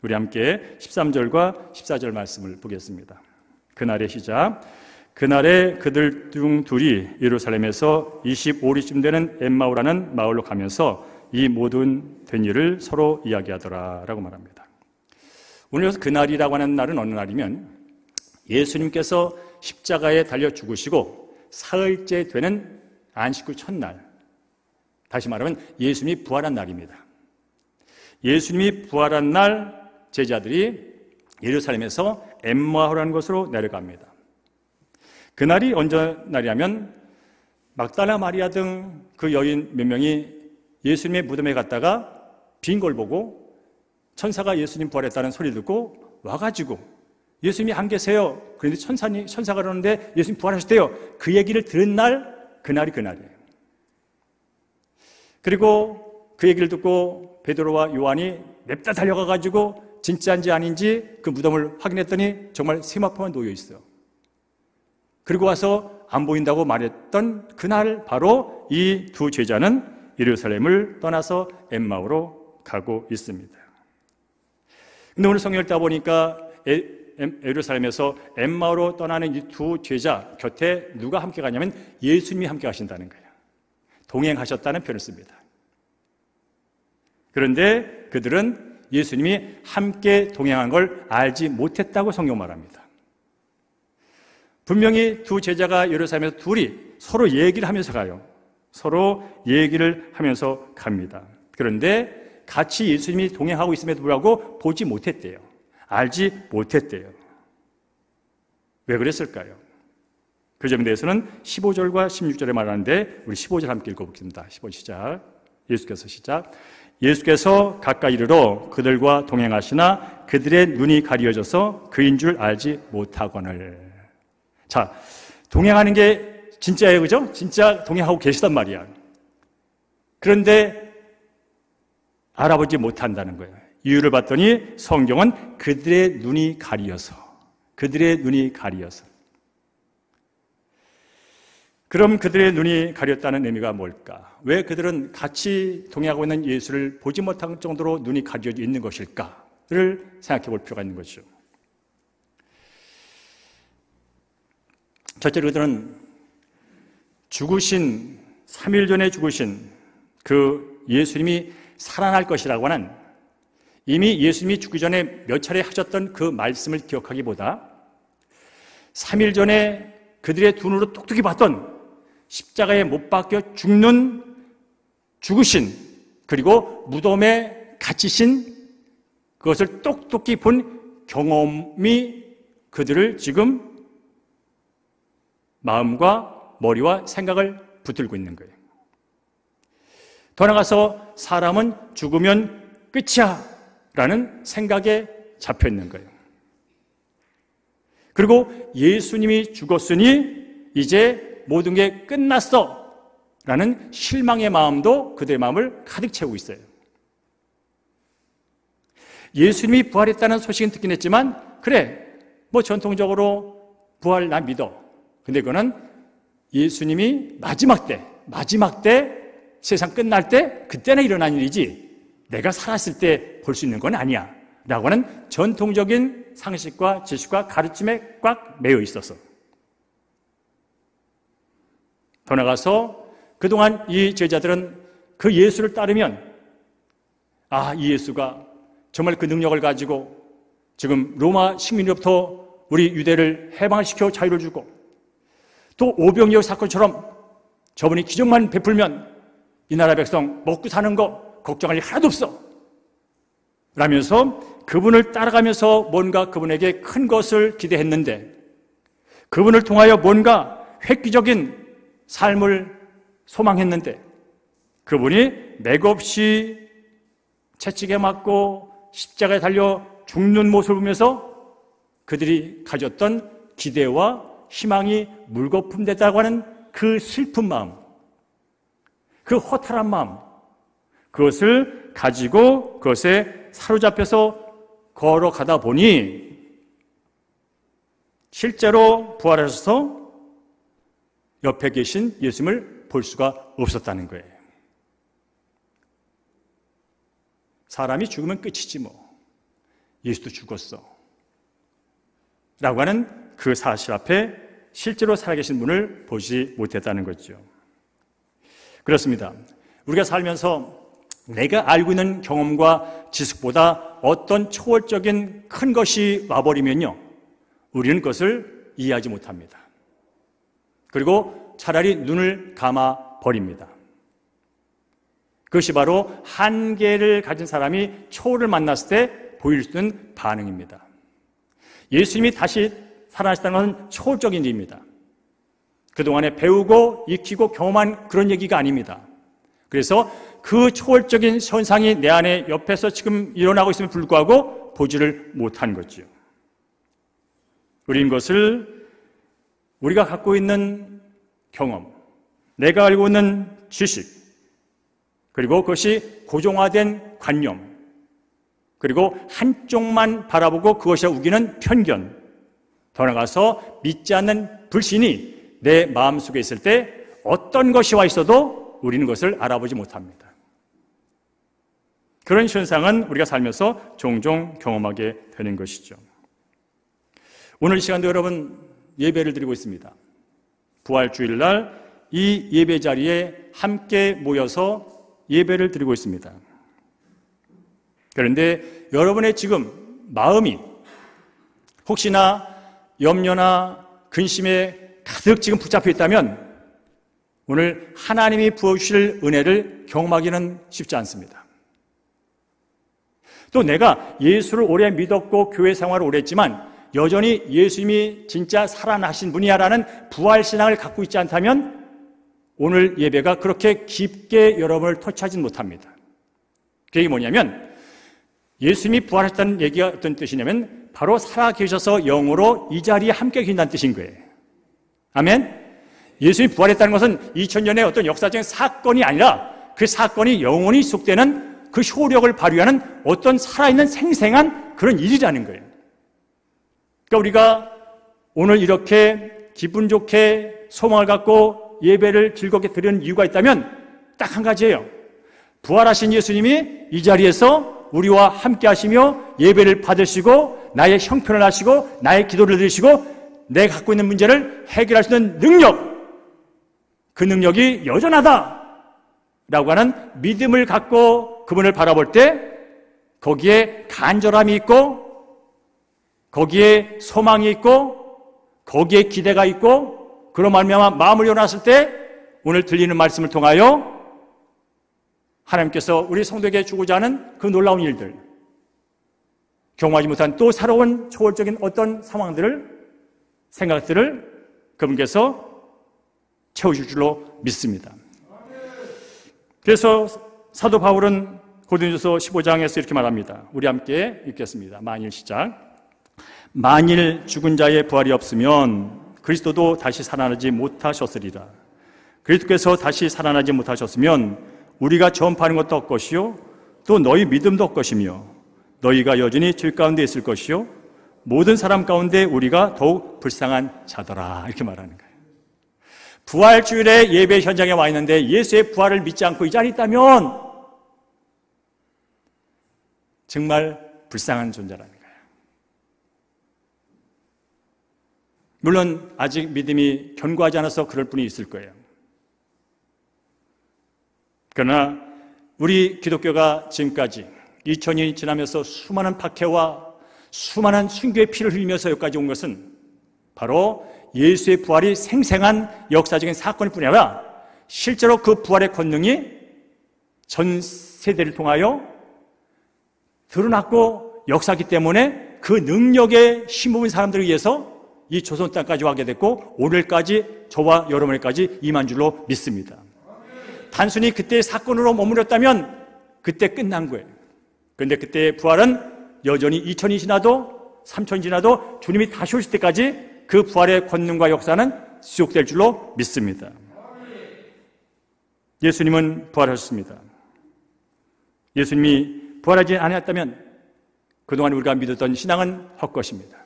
우리 함께 13절과 14절 말씀을 보겠습니다. 그날의 시작. 그날에 그들 중 둘이 예루살렘에서 25리쯤 되는 엠마오라는 마을로 가면서 이 모든 된 일을 서로 이야기하더라 라고 말합니다. 오늘 여기서 그날이라고 하는 날은 어느 날이면 예수님께서 십자가에 달려 죽으시고 사흘째 되는 안식구 첫날, 다시 말하면 예수님이 부활한 날입니다. 예수님이 부활한 날 제자들이 예루살렘에서 엠마오라는 곳으로 내려갑니다. 그날이 언제 날이냐면 막달라 마리아 등 그 여인 몇 명이 예수님의 무덤에 갔다가 빈 걸 보고 천사가 예수님 부활했다는 소리 듣고 와가지고 예수님이 안 계세요. 그런데 천사가 그러는데 예수님 부활하셨대요. 그 얘기를 들은 날, 그날이 그날이에요. 그리고 그 얘기를 듣고 베드로와 요한이 냅다 달려가가지고 진짜인지 아닌지 그 무덤을 확인했더니 정말 세마포만 놓여 있어요. 그리고 와서 안 보인다고 말했던 그날 바로 이 두 제자는 예루살렘을 떠나서 엠마오로 가고 있습니다. 근데 오늘 성경을 읽다 보니까 예루살렘에서 엠마오로 떠나는 이 두 제자 곁에 누가 함께 가냐면 예수님이 함께 가신다는 거예요. 동행하셨다는 표현을 씁니다. 그런데 그들은 예수님이 함께 동행한 걸 알지 못했다고 성경 말합니다. 분명히 두 제자가 예루살렘에서 둘이 서로 얘기를 하면서 가요. 서로 얘기를 하면서 갑니다. 그런데 같이 예수님이 동행하고 있음에도 불구하고 보지 못했대요. 알지 못했대요. 왜 그랬을까요? 그 점에 대해서는 15절과 16절에 말하는데 우리 15절 함께 읽어보겠습니다. 15절 시작. 예수께서 시작. 예수께서 가까이 이르러 그들과 동행하시나 그들의 눈이 가리어져서 그인 줄 알지 못하거늘. 자, 동행하는 게 진짜예요, 그죠? 진짜 동행하고 계시단 말이야. 그런데 알아보지 못한다는 거예요. 이유를 봤더니 성경은 그들의 눈이 가리어서, 그들의 눈이 가리어서. 그럼 그들의 눈이 가렸다는 의미가 뭘까? 왜 그들은 같이 동행하고 있는 예수를 보지 못할 정도로 눈이 가려져 있는 것일까를 생각해 볼 필요가 있는 거죠. 첫째로 그들은 죽으신 3일 전에 죽으신 그 예수님이 살아날 것이라고 하는 이미 예수님이 죽기 전에 몇 차례 하셨던 그 말씀을 기억하기보다 3일 전에 그들의 두 눈으로 똑똑히 봤던 십자가에 못 박혀 죽으신 그리고 무덤에 갇히신 그것을 똑똑히 본 경험이 그들을 지금 마음과 머리와 생각을 붙들고 있는 거예요. 더 나아가서 사람은 죽으면 끝이야 라는 생각에 잡혀 있는 거예요. 그리고 예수님이 죽었으니 이제 모든 게 끝났어 라는 실망의 마음도 그들의 마음을 가득 채우고 있어요. 예수님이 부활했다는 소식은 듣긴 했지만 그래, 뭐 전통적으로 부활 나 믿어. 근데 그거는 예수님이 마지막 때 세상 끝날 때 그때나 일어난 일이지 내가 살았을 때 볼 수 있는 건 아니야 라고 하는 전통적인 상식과 지식과 가르침에 꽉 매여 있어서 더 나아가서 그동안 이 제자들은 그 예수를 따르면 이 예수가 정말 그 능력을 가지고 지금 로마 식민으로부터 우리 유대를 해방시켜 자유를 주고 또 오병이어 사건처럼 저분이 기적만 베풀면 이 나라 백성 먹고 사는 거 걱정할 일 하나도 없어 라면서 그분을 따라가면서 뭔가 그분에게 큰 것을 기대했는데 그분을 통하여 뭔가 획기적인 삶을 소망했는데 그분이 맥없이 채찍에 맞고 십자가에 달려 죽는 모습을 보면서 그들이 가졌던 기대와 희망이 물거품됐다고 하는 그 슬픈 마음, 그 허탈한 마음, 그것을 가지고 그것에 사로잡혀서 걸어가다 보니 실제로 부활하셔서 옆에 계신 예수님을 볼 수가 없었다는 거예요. 사람이 죽으면 끝이지 뭐. 예수도 죽었어 라고 하는 그 사실 앞에 실제로 살아계신 분을 보지 못했다는 거죠. 그렇습니다. 우리가 살면서 내가 알고 있는 경험과 지식보다 어떤 초월적인 큰 것이 와버리면요, 우리는 그것을 이해하지 못합니다. 그리고 차라리 눈을 감아 버립니다. 그것이 바로 한계를 가진 사람이 초월을 만났을 때 보일 수 있는 반응입니다. 예수님이 다시 살아나셨다는 것은 초월적인 일입니다. 그동안에 배우고 익히고 경험한 그런 얘기가 아닙니다. 그래서 그 초월적인 현상이 내 안에 옆에서 지금 일어나고 있음에 불구하고 보지를 못한 거죠. 우리는 것을 우리가 갖고 있는 경험, 내가 알고 있는 지식, 그리고 그것이 고정화된 관념, 그리고 한쪽만 바라보고 그것이 우기는 편견, 더 나아가서 믿지 않는 불신이 내 마음속에 있을 때 어떤 것이 와 있어도 우리는 그것을 알아보지 못합니다. 그런 현상은 우리가 살면서 종종 경험하게 되는 것이죠. 오늘 이 시간도 여러분 예배를 드리고 있습니다. 부활주일날 이 예배 자리에 함께 모여서 예배를 드리고 있습니다. 그런데 여러분의 지금 마음이 혹시나 염려나 근심에 가득 지금 붙잡혀 있다면 오늘 하나님이 부어주실 은혜를 경험하기는 쉽지 않습니다. 또 내가 예수를 오래 믿었고 교회 생활을 오래 했지만 여전히 예수님이 진짜 살아나신 분이야라는 부활신앙을 갖고 있지 않다면 오늘 예배가 그렇게 깊게 여러분을 터치하지 못합니다. 그게 뭐냐면 예수님이 부활하셨다는 얘기가 어떤 뜻이냐면 바로 살아계셔서 영으로 이 자리에 함께 계신다는 뜻인 거예요. 아멘? 예수님이 부활했다는 것은 2000년의 어떤 역사적인 사건이 아니라 그 사건이 영원히 지속되는 그 효력을 발휘하는 어떤 살아있는 생생한 그런 일이라는 거예요. 그러니까 우리가 오늘 이렇게 기분 좋게 소망을 갖고 예배를 즐겁게 드리는 이유가 있다면 딱 한 가지예요. 부활하신 예수님이 이 자리에서 우리와 함께 하시며 예배를 받으시고 나의 형편을 하시고 나의 기도를 들으시고 내가 갖고 있는 문제를 해결할 수 있는 능력, 그 능력이 여전하다 라고 하는 믿음을 갖고 그분을 바라볼 때 거기에 간절함이 있고 거기에 소망이 있고 거기에 기대가 있고 그런 말미암아 마음을 열어놨을 때 오늘 들리는 말씀을 통하여 하나님께서 우리 성도에게 주고자 하는 그 놀라운 일들, 경험하지 못한 또 새로운 초월적인 어떤 상황들을, 생각들을 그분께서 채우실 줄로 믿습니다. 그래서 사도 바울은 고린도서 15장에서 이렇게 말합니다. 우리 함께 읽겠습니다. 만일 시작. 만일 죽은 자의 부활이 없으면 그리스도도 다시 살아나지 못하셨으리라. 그리스도께서 다시 살아나지 못하셨으면 우리가 전파하는 것도 헛것이요 또 너희 믿음도 헛것이며 너희가 여전히 죄 가운데 있을 것이요 모든 사람 가운데 우리가 더욱 불쌍한 자더라. 이렇게 말하는 거예요. 부활주일에 예배 현장에 와 있는데 예수의 부활을 믿지 않고 이 자리에 있다면 정말 불쌍한 존재라는 거예요. 물론 아직 믿음이 견고하지 않아서 그럴 분이 있을 거예요. 그러나 우리 기독교가 지금까지 2000년이 지나면서 수많은 박해와 수많은 순교의 피를 흘리면서 여기까지 온 것은 바로 예수의 부활이 생생한 역사적인 사건일 뿐이 아니라 실제로 그 부활의 권능이 전 세대를 통하여 드러났고 역사하기 때문에 그 능력에 힘입은 사람들을 위해서 이 조선 땅까지 와게 됐고 오늘까지 저와 여러분에까지 임한 줄로 믿습니다. 단순히 그때의 사건으로 머무렸다면 그때 끝난 거예요. 그런데 그때의 부활은 여전히 2000이 지나도 3000이 지나도 주님이 다시 오실 때까지 그 부활의 권능과 역사는 지속될 줄로 믿습니다. 예수님은 부활하셨습니다. 예수님이 부활하지 않았다면 그동안 우리가 믿었던 신앙은 헛것입니다.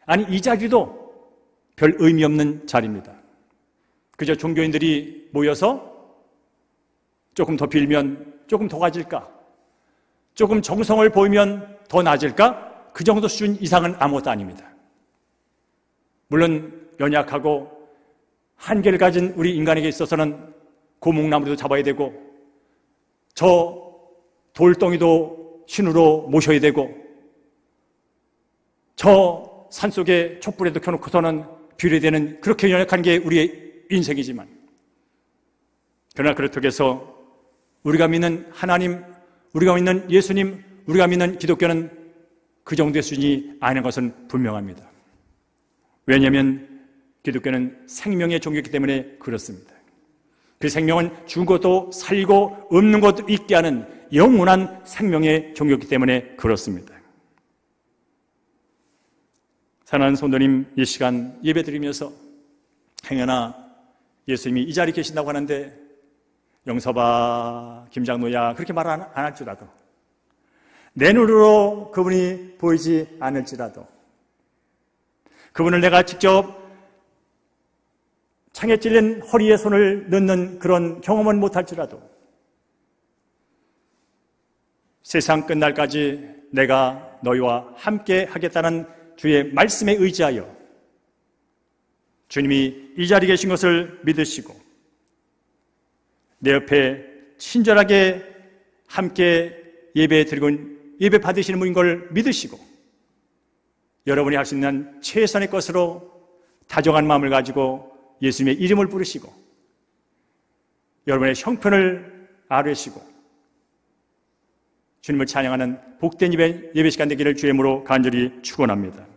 아니 이 자리도 별 의미 없는 자리입니다. 그저 종교인들이 모여서 조금 더 빌면 조금 더 가질까, 조금 정성을 보이면 더 나아질까? 그 정도 수준 이상은 아무것도 아닙니다. 물론 연약하고 한계를 가진 우리 인간에게 있어서는 고목나무도 잡아야 되고 저 돌덩이도 신으로 모셔야 되고 저 산속에 촛불에도 켜놓고서는 비례 되는 그렇게 연약한 게 우리의 인생이지만, 그러나 그렇다고 해서 우리가 믿는 하나님, 우리가 믿는 예수님, 우리가 믿는 기독교는 그 정도의 수준이 아닌 것은 분명합니다. 왜냐하면 기독교는 생명의 종교이기 때문에 그렇습니다. 그 생명은 죽어도 살고 없는 것도 있게 하는 영원한 생명의 종교이기 때문에 그렇습니다. 사랑하는 성도님, 이 시간 예배 드리면서 행여나 예수님이 이 자리에 계신다고 하는데 영서봐, 김장로야 그렇게 말 안 할지라도, 내 눈으로 그분이 보이지 않을지라도, 그분을 내가 직접 창에 찔린 허리에 손을 넣는 그런 경험은 못할지라도 세상 끝날까지 내가 너희와 함께 하겠다는 주의 말씀에 의지하여 주님이 이 자리에 계신 것을 믿으시고 내 옆에 친절하게 함께 예배 드리고 예배 받으시는 분인 걸 믿으시고 여러분이 할 수 있는 최선의 것으로 다정한 마음을 가지고 예수님의 이름을 부르시고 여러분의 형편을 아뢰시고 주님을 찬양하는 복된 예배 시간 되기를 주의 이름으로 간절히 축원합니다.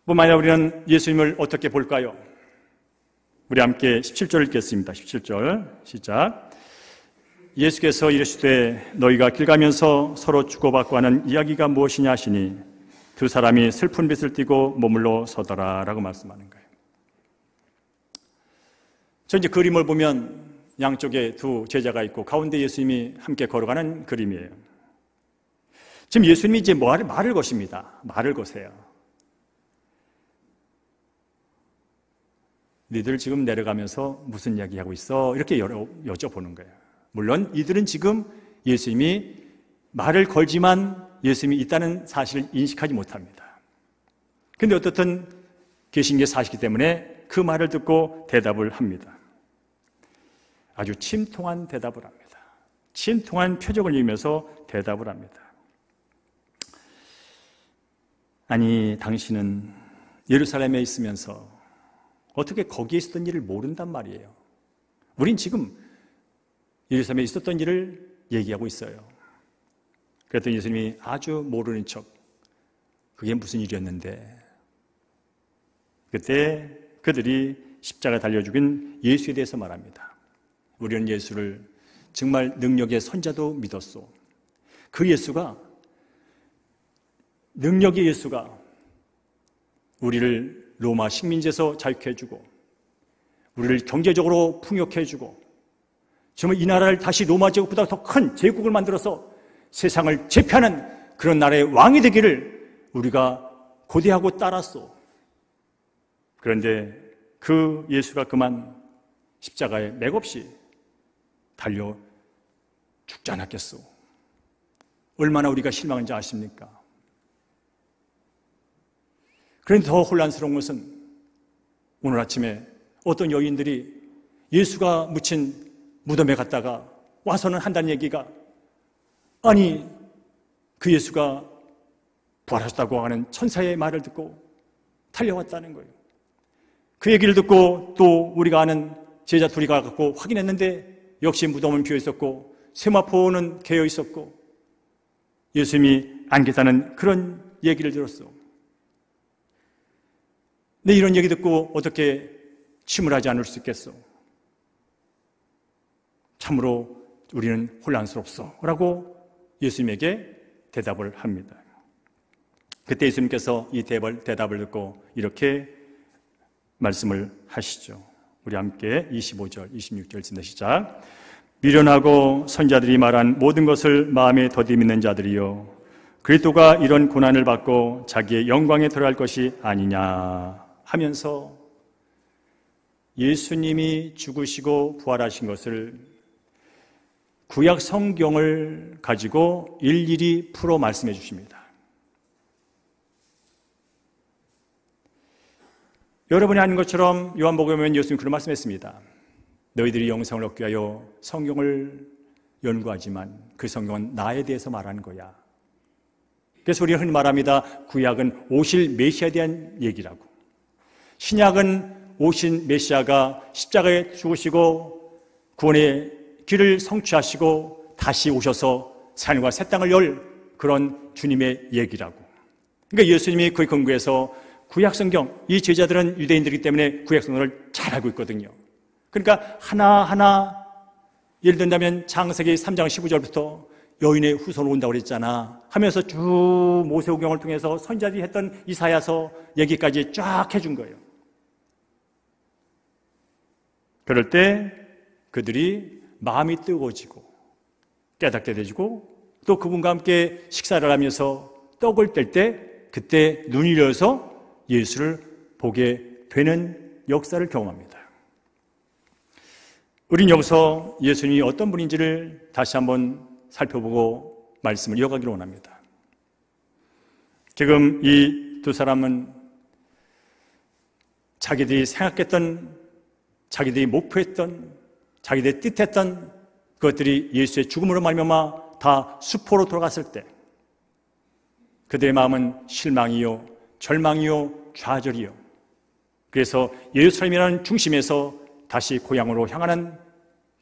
뿐만 아니라 우리는 예수님을 어떻게 볼까요? 우리 함께 17절 읽겠습니다. 17절 시작. 예수께서 이르시되 너희가 길 가면서 서로 주고받고 하는 이야기가 무엇이냐 하시니 두 사람이 슬픈 빛을 띠고 머물러 서더라 라고 말씀하는 거예요. 저 이제 그림을 보면 양쪽에 두 제자가 있고 가운데 예수님이 함께 걸어가는 그림이에요. 지금 예수님이 이제 말을 거십니다. 말을 거세요. 너희들 지금 내려가면서 무슨 이야기하고 있어? 이렇게 여쭤보는 거예요. 물론 이들은 지금 예수님이 말을 걸지만 예수님이 있다는 사실을 인식하지 못합니다. 그런데 어떻든 계신 게 사실이기 때문에 그 말을 듣고 대답을 합니다. 아주 침통한 대답을 합니다. 침통한 표정을 이으면서 대답을 합니다. 아니, 당신은 예루살렘에 있으면서 어떻게 거기에 있었던 일을 모른단 말이에요. 우린 지금 예루살렘에 있었던 일을 얘기하고 있어요. 그랬더니 예수님이 아주 모르는 척, 그게 무슨 일이었는데, 그때 그들이 십자가 달려 죽인 예수에 대해서 말합니다. 우리는 예수를 정말 능력의 선자도 믿었소. 그 예수가, 능력의 예수가 우리를 로마 식민지에서 자유케 해주고 우리를 경제적으로 풍요케 해주고 정말 이 나라를 다시 로마 제국보다 더 큰 제국을 만들어서 세상을 제패하는 그런 나라의 왕이 되기를 우리가 고대하고 따랐소. 그런데 그 예수가 그만 십자가에 맥없이 달려 죽지 않았겠소. 얼마나 우리가 실망한지 아십니까? 그런데 더 혼란스러운 것은 오늘 아침에 어떤 여인들이 예수가 묻힌 무덤에 갔다가 와서는 한다는 얘기가, 아니 그 예수가 부활하셨다고 하는 천사의 말을 듣고 달려왔다는 거예요. 그 얘기를 듣고 또 우리가 아는 제자 둘이 가갖고 확인했는데 역시 무덤은 비어 있었고 세마포는 개어 있었고 예수님이 안 계시다는 그런 얘기를 들었어. 근데 이런 얘기 듣고 어떻게 침울하지 않을 수 있겠어? 참으로 우리는 혼란스럽소 라고 예수님에게 대답을 합니다. 그때 예수님께서 이 대답을 듣고 이렇게 말씀을 하시죠. 우리 함께 25절, 26절 읽습니다. 시작. 미련하고 선자들이 말한 모든 것을 마음에 더디 믿는 자들이요, 그리스도가 이런 고난을 받고 자기의 영광에 들어갈 것이 아니냐 하면서 예수님이 죽으시고 부활하신 것을 구약 성경을 가지고 일일이 풀어 말씀해 주십니다. 여러분이 아는 것처럼 요한복음에 예수님 그런 말씀했습니다. 너희들이 영생을 얻기 위하여 성경을 연구하지만 그 성경은 나에 대해서 말하는 거야. 그래서 우리가 흔히 말합니다. 구약은 오실 메시아에 대한 얘기라고. 신약은 오신 메시아가 십자가에 죽으시고 구원의 길을 성취하시고 다시 오셔서 하늘과 새 땅을 열 그런 주님의 얘기라고. 그러니까 예수님이 그 근거에서 구약 성경, 이 제자들은 유대인들이기 때문에 구약 성경을 잘 알고 있거든요. 그러니까 하나하나 예를 든다면 창세기 3장 15절부터 여인의 후손 온다고 그랬잖아 하면서 쭉 모세오경을 통해서 선지자들이 했던 이사야서 얘기까지 쫙 해준 거예요. 그럴 때 그들이 마음이 뜨거워지고 깨닫게 되지고 또 그분과 함께 식사를 하면서 떡을 뗄 때 그때 눈이 열려서 예수를 보게 되는 역사를 경험합니다. 우린 여기서 예수님이 어떤 분인지를 다시 한번 살펴보고 말씀을 이어가기를 원합니다. 지금 이 두 사람은 자기들이 생각했던, 자기들이 목표했던, 자기들이 뜻했던 그것들이 예수의 죽음으로 말미암아 다 수포로 돌아갔을 때 그들의 마음은 실망이요, 절망이요, 좌절이요. 그래서 예루살렘이라는 중심에서 다시 고향으로 향하는,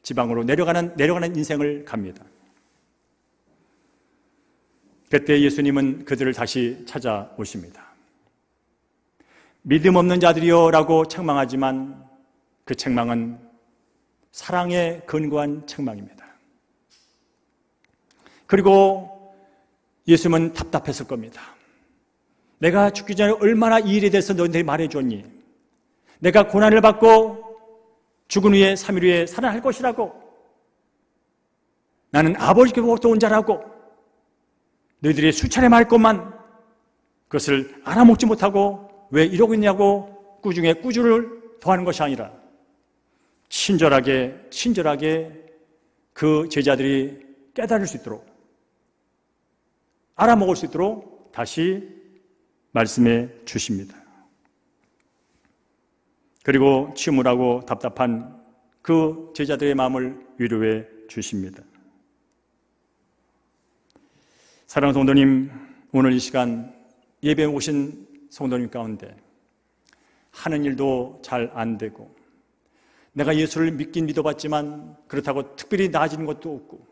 지방으로 내려가는 인생을 갑니다. 그때 예수님은 그들을 다시 찾아오십니다. 믿음 없는 자들이여 라고 책망하지만 그 책망은 사랑에 근거한 책망입니다. 그리고 예수님은 답답했을 겁니다. 내가 죽기 전에 얼마나 이 일에 대해서 너희들이 말해줬니? 내가 고난을 받고 죽은 후에 3일 후에 살아날 것이라고. 나는 아버지께로부터 온 자라고. 너희들이 수차례 말했건만 그것을 알아먹지 못하고 왜 이러고 있냐고 꾸중에 꾸중을 더하는 것이 아니라 친절하게 그 제자들이 깨달을 수 있도록, 알아먹을 수 있도록 다시 말씀해 주십니다. 그리고 침울하고 답답한 그 제자들의 마음을 위로해 주십니다. 사랑하는 성도님, 오늘 이 시간 예배에 오신 성도님 가운데 하는 일도 잘 안 되고 내가 예수를 믿긴 믿어봤지만 그렇다고 특별히 나아지는 것도 없고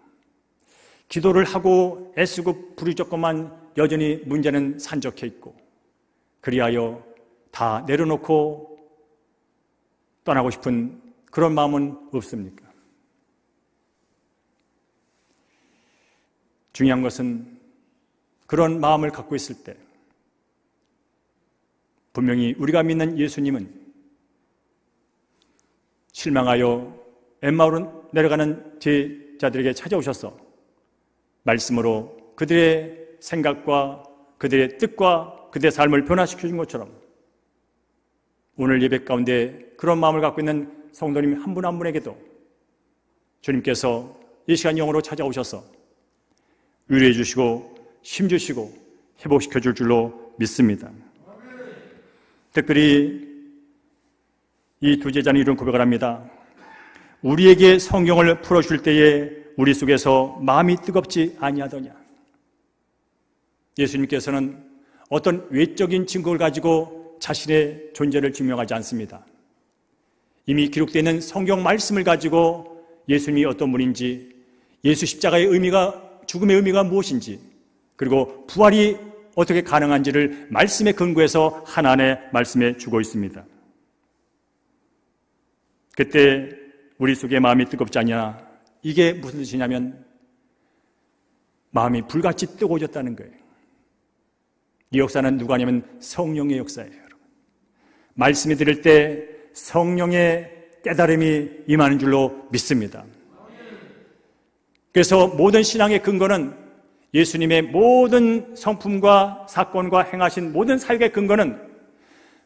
기도를 하고 애쓰고 부르짖건만 여전히 문제는 산적해 있고 그리하여 다 내려놓고 떠나고 싶은 그런 마음은 없습니까? 중요한 것은 그런 마음을 갖고 있을 때 분명히 우리가 믿는 예수님은 실망하여 엠마오로 내려가는 제자들에게 찾아오셔서 말씀으로 그들의 생각과 그들의 뜻과 그들의 삶을 변화시켜 준 것처럼 오늘 예배 가운데 그런 마음을 갖고 있는 성도님 한 분 한 분에게도 주님께서 이 시간 영으로 찾아오셔서 위로해 주시고 힘 주시고 회복시켜 줄 줄로 믿습니다. 특별히 이 두 제자는 이런 고백을 합니다. 우리에게 성경을 풀어줄 때에 우리 속에서 마음이 뜨겁지 아니하더냐. 예수님께서는 어떤 외적인 증거를 가지고 자신의 존재를 증명하지 않습니다. 이미 기록되어 있는 성경 말씀을 가지고 예수님이 어떤 분인지, 예수 십자가의 의미가, 죽음의 의미가 무엇인지, 그리고 부활이 어떻게 가능한지를 말씀에 근거해서 하나하나 말씀해 주고 있습니다. 그때 우리 속에 마음이 뜨겁지 않냐? 이게 무슨 뜻이냐면 마음이 불같이 뜨거워졌다는 거예요. 이 역사는 누가 하냐면 성령의 역사예요. 여러분. 말씀을 들을 때 성령의 깨달음이 임하는 줄로 믿습니다. 그래서 모든 신앙의 근거는 예수님의 모든 성품과 사건과 행하신 모든 사역의 근거는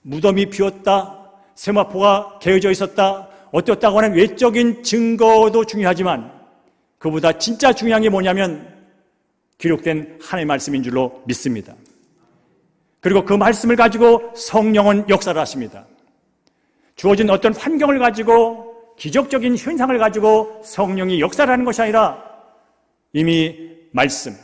무덤이 비었다, 세마포가 개어져 있었다, 어떻다고 하는 외적인 증거도 중요하지만 그보다 진짜 중요한 게 뭐냐면 기록된 하나님의 말씀인 줄로 믿습니다. 그리고 그 말씀을 가지고 성령은 역사를 하십니다. 주어진 어떤 환경을 가지고 기적적인 현상을 가지고 성령이 역사를 하는 것이 아니라 이미 말씀.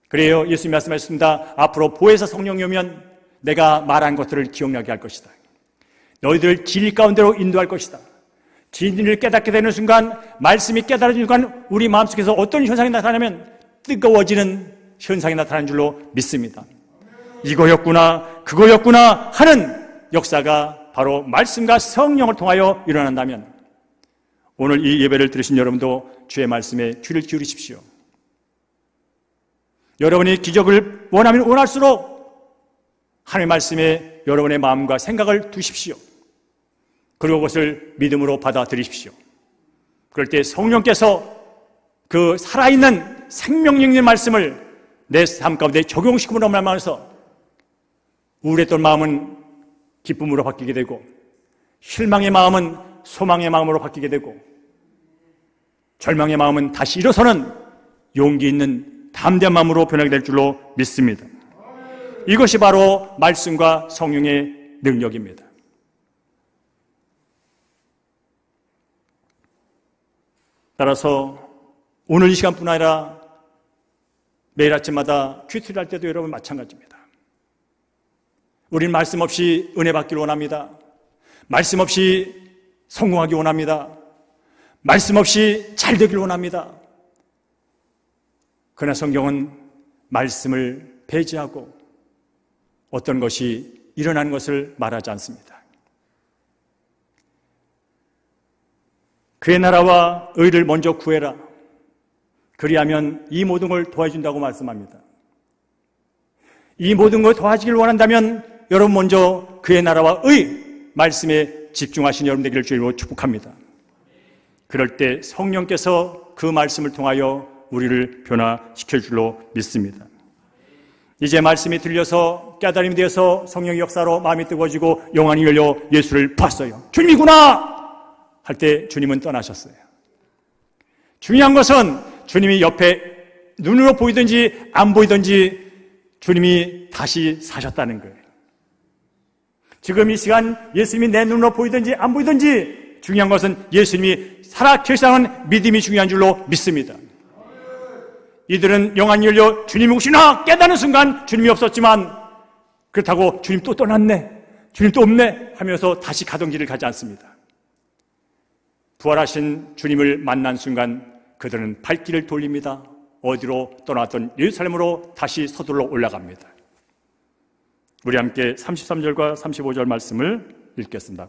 그래요. 예수님이 말씀하셨습니다. 앞으로 보혜사 성령이 오면 내가 말한 것들을 기억나게 할 것이다. 너희들 진리 가운데로 인도할 것이다. 진리를 깨닫게 되는 순간, 말씀이 깨달아지는 순간 우리 마음속에서 어떤 현상이 나타나면 뜨거워지는 현상이 나타나는 줄로 믿습니다. 이거였구나, 그거였구나 하는 역사가 바로 말씀과 성령을 통하여 일어난다면 오늘 이 예배를 들으신 여러분도 주의 말씀에 귀를 기울이십시오. 여러분이 기적을 원하면 원할수록 하나님의 말씀에 여러분의 마음과 생각을 두십시오. 그리고 그것을 믿음으로 받아들이십시오. 그럴 때 성령께서 그 살아있는 생명력의 말씀을 내 삶 가운데 적용시킴으로 말미암아서 우울했던 마음은 기쁨으로 바뀌게 되고 실망의 마음은 소망의 마음으로 바뀌게 되고 절망의 마음은 다시 일어서는 용기 있는 담대한 마음으로 변하게 될 줄로 믿습니다. 이것이 바로 말씀과 성령의 능력입니다. 따라서 오늘 이 시간뿐 아니라 매일 아침마다 큐티를 할 때도 여러분 마찬가지입니다. 우리는 말씀 없이 은혜 받기를 원합니다. 말씀 없이 성공하기 원합니다. 말씀 없이 잘 되기를 원합니다. 그러나 성경은 말씀을 배제하고 어떤 것이 일어나는 것을 말하지 않습니다. 그의 나라와 의를 먼저 구해라. 그리하면 이 모든 걸 도와준다고 말씀합니다. 이 모든 걸 도와주기를 원한다면 여러분 먼저 그의 나라와 의 말씀에 집중하신 여러분 되기를 주님으로 축복합니다. 그럴 때 성령께서 그 말씀을 통하여 우리를 변화시킬 줄로 믿습니다. 이제 말씀이 들려서 깨달음이 되어서 성령의 역사로 마음이 뜨거워지고 영안이 열려 예수를 봤어요. 주님이구나! 할 때 주님은 떠나셨어요. 중요한 것은 주님이 옆에 눈으로 보이든지 안 보이든지 주님이 다시 사셨다는 거예요. 지금 이 시간 예수님이 내 눈으로 보이든지 안 보이든지 중요한 것은 예수님이 살아 계시다는 믿음이 중요한 줄로 믿습니다. 이들은 영안이 열려 주님이 오시나 깨닫는 순간 주님이 없었지만 그렇다고 주님 또 떠났네, 주님 또 없네 하면서 다시 가던 길을 가지 않습니다. 부활하신 주님을 만난 순간 그들은 발길을 돌립니다. 어디로 떠났던 예루살렘으로 다시 서둘러 올라갑니다. 우리 함께 33절과 35절 말씀을 읽겠습니다.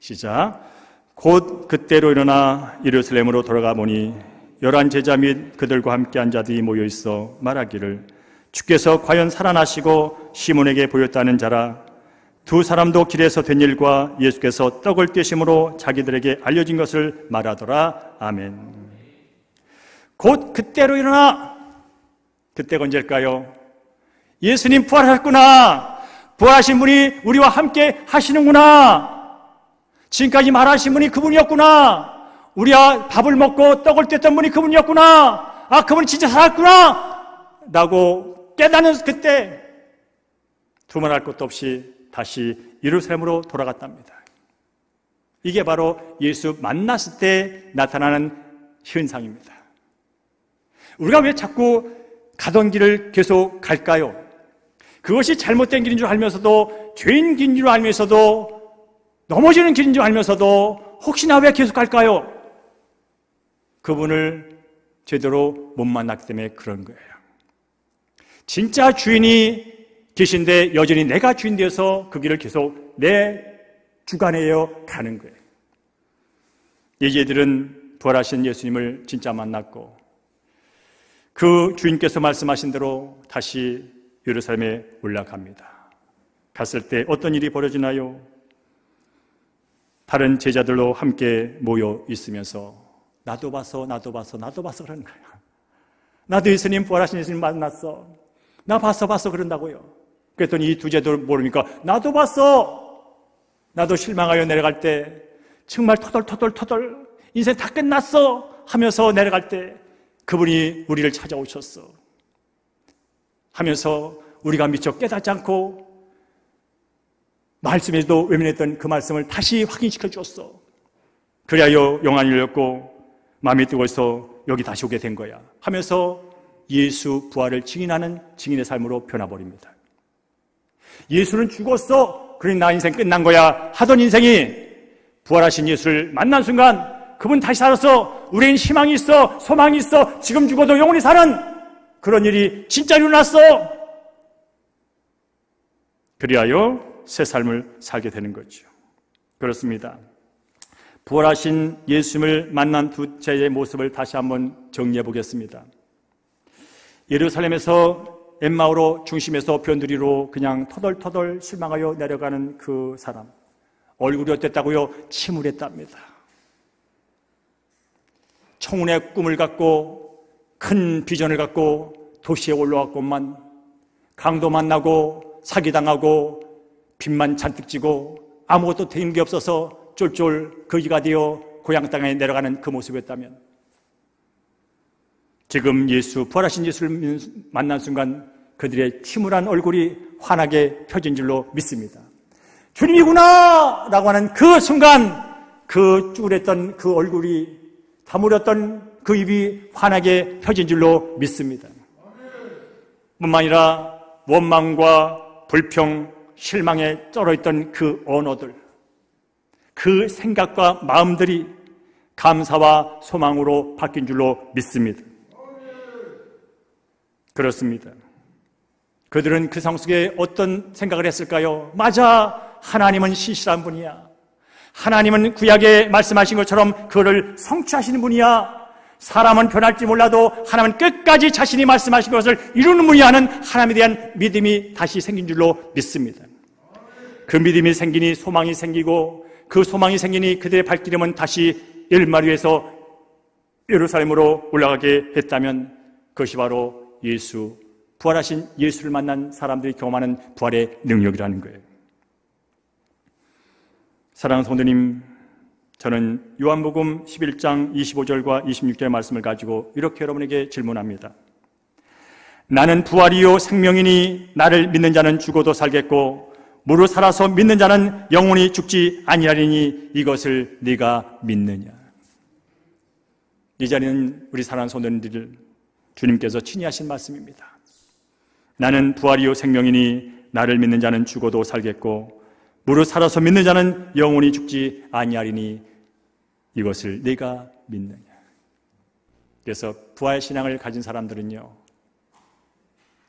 시작. 곧 그때로 일어나 예루살렘으로 돌아가 보니 11 제자 및 그들과 함께 한 자들이 모여 있어 말하기를 주께서 과연 살아나시고 시몬에게 보였다는 자라. 두 사람도 길에서 된 일과 예수께서 떡을 떼심으로 자기들에게 알려진 것을 말하더라. 아멘. 곧 그때로 일어나. 그때가 언제일까요? 예수님 부활하셨구나. 부활하신 분이 우리와 함께 하시는구나. 지금까지 말하신 분이 그분이었구나. 우리가 밥을 먹고 떡을 뗐던 분이 그분이었구나. 아, 그분이 진짜 살았구나 라고 깨닫는 그때 두말할 것도 없이 다시 예루살렘으로 돌아갔답니다. 이게 바로 예수 만났을 때 나타나는 현상입니다. 우리가 왜 자꾸 가던 길을 계속 갈까요? 그것이 잘못된 길인 줄 알면서도, 죄인 길인 줄 알면서도, 넘어지는 길인 줄 알면서도 혹시나 왜 계속 갈까요? 그분을 제대로 못 만났기 때문에 그런 거예요. 진짜 주인이 계신데 여전히 내가 주인 되어서 그 길을 계속 내 주관하여 가는 거예요. 얘들은 부활하신 예수님을 진짜 만났고 그 주인께서 말씀하신 대로 다시 예루살렘에 올라갑니다. 갔을 때 어떤 일이 벌어지나요? 다른 제자들로 함께 모여 있으면서 나도 봤어 그러는 거예요. 나도 예수님, 부활하신 예수님 만났어. 나 봤어 그런다고요. 그랬더니 이 두 제자들 모르니까 나도 봤어. 나도 실망하여 내려갈 때 정말 터덜 인생 다 끝났어 하면서 내려갈 때 그분이 우리를 찾아오셨어 하면서 우리가 미처 깨닫지 않고 말씀에도 외면했던 그 말씀을 다시 확인시켜 주었어. 그리하여 영안이 열렸고 마음이 뜨거워서 여기 다시 오게 된 거야 하면서 예수 부활을 증인하는 증인의 삶으로 변화버립니다. 예수는 죽었어, 그러니 나 인생 끝난 거야 하던 인생이 부활하신 예수를 만난 순간 그분 다시 살았어. 우리는 희망이 있어, 소망이 있어, 지금 죽어도 영원히 사는 그런 일이 진짜 일어났어. 그리하여 새 삶을 살게 되는 거죠. 그렇습니다. 부활하신 예수님을 만난 두째의 모습을 다시 한번 정리해 보겠습니다. 예루살렘에서 엠마오로 중심에서 변두리로 그냥 터덜터덜 실망하여 내려가는 그 사람, 얼굴이 어땠다고요? 침울했답니다. 청운의 꿈을 갖고 큰 비전을 갖고 도시에 올라왔건만 강도 만나고 사기당하고 빚만 잔뜩 지고 아무것도 된 게 없어서 쫄쫄 거지가 되어 고향 땅에 내려가는 그 모습이었다면 지금 예수, 부활하신 예수를 만난 순간 그들의 침울한 얼굴이 환하게 펴진 줄로 믿습니다. 주님이구나! 라고 하는 그 순간 그 쭈그렸던 그 얼굴이 다물었던 그 입이 환하게 펴진 줄로 믿습니다. 뿐만 아니라 원망과 불평, 실망에 쩔어있던 그 언어들, 그 생각과 마음들이 감사와 소망으로 바뀐 줄로 믿습니다. 그렇습니다. 그들은 그 상황 속에 어떤 생각을 했을까요? 맞아, 하나님은 신실한 분이야. 하나님은 구약에 말씀하신 것처럼 그를 성취하시는 분이야. 사람은 변할지 몰라도 하나님은 끝까지 자신이 말씀하신 것을 이루는 분이야 하는 하나님에 대한 믿음이 다시 생긴 줄로 믿습니다. 그 믿음이 생기니 소망이 생기고 그 소망이 생기니 그들의 발길음은 다시 열마리에서 예루살렘으로 올라가게 했다면 그것이 바로 예수, 부활하신 예수를 만난 사람들이 경험하는 부활의 능력이라는 거예요. 사랑하는 성도님, 저는 요한복음 11장 25절과 26절의 말씀을 가지고 이렇게 여러분에게 질문합니다. 나는 부활이요 생명이니 나를 믿는 자는 죽어도 살겠고 무릇 살아서 믿는 자는 영원히 죽지 아니하리니 이것을 네가 믿느냐. 이 자리는 우리 사랑하는 성도님들 주님께서 친히 하신 말씀입니다. 나는 부활이요 생명이니 나를 믿는 자는 죽어도 살겠고 무릇 살아서 믿는 자는 영원히 죽지 아니하리니 이것을 네가 믿느냐. 그래서 부활신앙을 가진 사람들은요,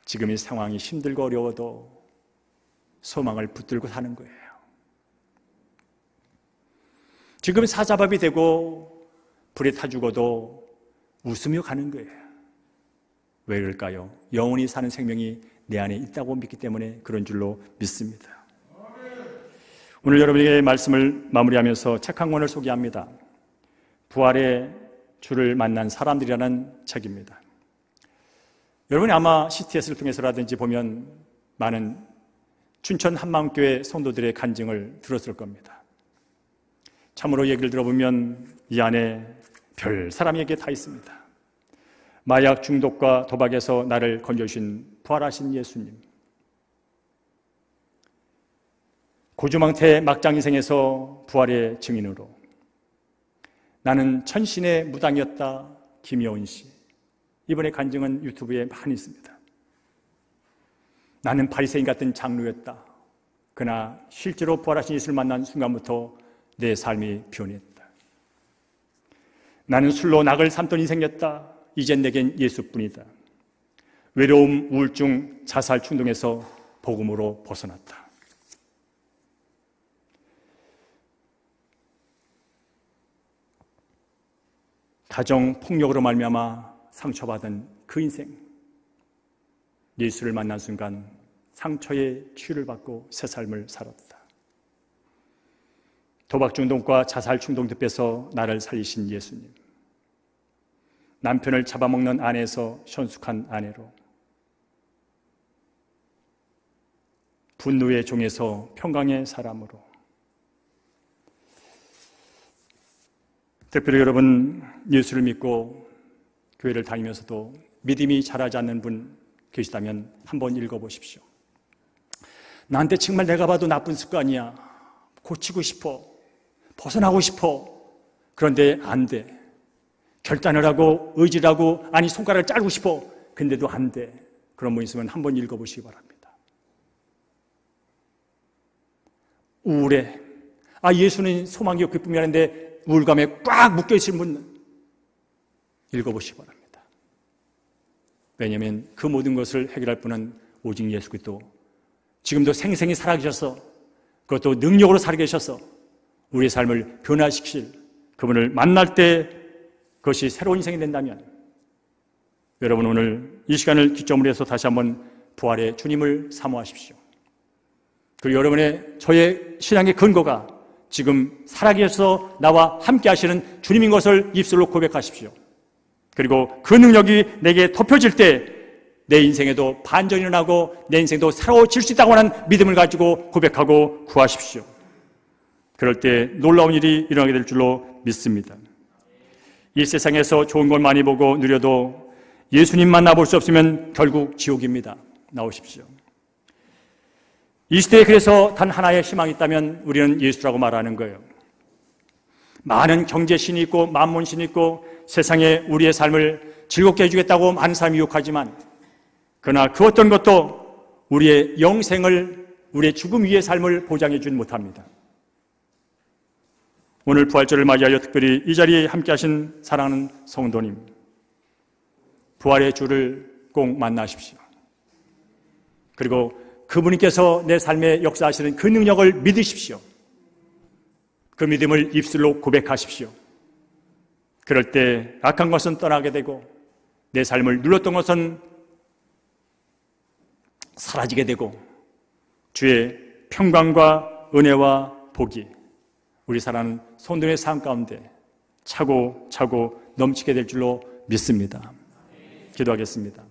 지금의 상황이 힘들고 어려워도 소망을 붙들고 사는 거예요. 지금 사자밥이 되고 불에 타 죽어도 웃으며 가는 거예요. 왜 그럴까요? 영원히 사는 생명이 내 안에 있다고 믿기 때문에 그런 줄로 믿습니다. 오늘 여러분에게 말씀을 마무리하면서 책 한 권을 소개합니다. 부활의 주를 만난 사람들이라는 책입니다. 여러분이 아마 CTS를 통해서라든지 보면 많은 춘천 한마음교회 성도들의 간증을 들었을 겁니다. 참으로 얘기를 들어보면 이 안에 별 사람 얘기 다 있습니다. 마약 중독과 도박에서 나를 건져주신 부활하신 예수님, 고주망태 막장 인생에서 부활의 증인으로 나는 천신의 무당이었다, 김여운 씨. 이번에 간증은 유튜브에 많이 있습니다. 나는 바리새인 같은 장로였다. 그러나 실제로 부활하신 예수를 만난 순간부터 내 삶이 변했다. 나는 술로 낙을 삼던 인생이었다. 이젠 내겐 예수뿐이다. 외로움, 우울증, 자살 충동에서 복음으로 벗어났다. 가정 폭력으로 말미암아 상처받은 그 인생, 예수를 만난 순간 상처에 치유를 받고 새 삶을 살았다. 도박 중독과 자살 충동 늪에서 나를 살리신 예수님, 남편을 잡아먹는 아내에서 현숙한 아내로, 분노의 종에서 평강의 사람으로, 특별히 여러분 예수를 믿고 교회를 다니면서도 믿음이 자라지 않는 분 계시다면 한번 읽어보십시오. 나한테 정말 내가 봐도 나쁜 습관이야. 고치고 싶어. 벗어나고 싶어. 그런데 안 돼. 결단을 하고 의지를 하고 아니 손가락을 자르고 싶어. 근데도 안 돼. 그런 분 있으면 한번 읽어보시기 바랍니다. 우울해. 예수는 소망이요 기쁨이라는데 우울감에 꽉 묶여있는 분 읽어보시기 바랍니다. 왜냐하면 그 모든 것을 해결할 분은 오직 예수 그리스도, 지금도 생생히 살아계셔서 그것도 능력으로 살아계셔서 우리의 삶을 변화시키실 그분을 만날 때 그것이 새로운 인생이 된다면 여러분 오늘 이 시간을 기점으로 해서 다시 한번 부활의 주님을 사모하십시오. 그리고 여러분의 저의 신앙의 근거가 지금 살아계셔서 나와 함께 하시는 주님인 것을 입술로 고백하십시오. 그리고 그 능력이 내게 덮여질 때 내 인생에도 반전이 일어나고 내 인생도 새로워질 수 있다고 하는 믿음을 가지고 고백하고 구하십시오. 그럴 때 놀라운 일이 일어나게 될 줄로 믿습니다. 이 세상에서 좋은 걸 많이 보고 누려도 예수님 만나볼 수 없으면 결국 지옥입니다. 나오십시오. 이 시대에 그래서 단 하나의 희망이 있다면 우리는 예수라고 말하는 거예요. 많은 경제신이 있고 만몬신이 있고 세상에 우리의 삶을 즐겁게 해주겠다고 많은 사람이 유혹하지만 그러나 그 어떤 것도 우리의 영생을, 우리의 죽음 위의 삶을 보장해 주지 못합니다. 오늘 부활절을 맞이하여 특별히 이 자리에 함께 하신 사랑하는 성도님, 부활의 주를 꼭 만나십시오. 그리고 그분께서 내 삶에 역사하시는 그 능력을 믿으십시오. 그 믿음을 입술로 고백하십시오. 그럴 때 악한 것은 떠나게 되고 내 삶을 눌렀던 것은 사라지게 되고 주의 평강과 은혜와 복이 우리 사랑하는 성도의 삶 가운데 차고 넘치게 될 줄로 믿습니다. 기도하겠습니다.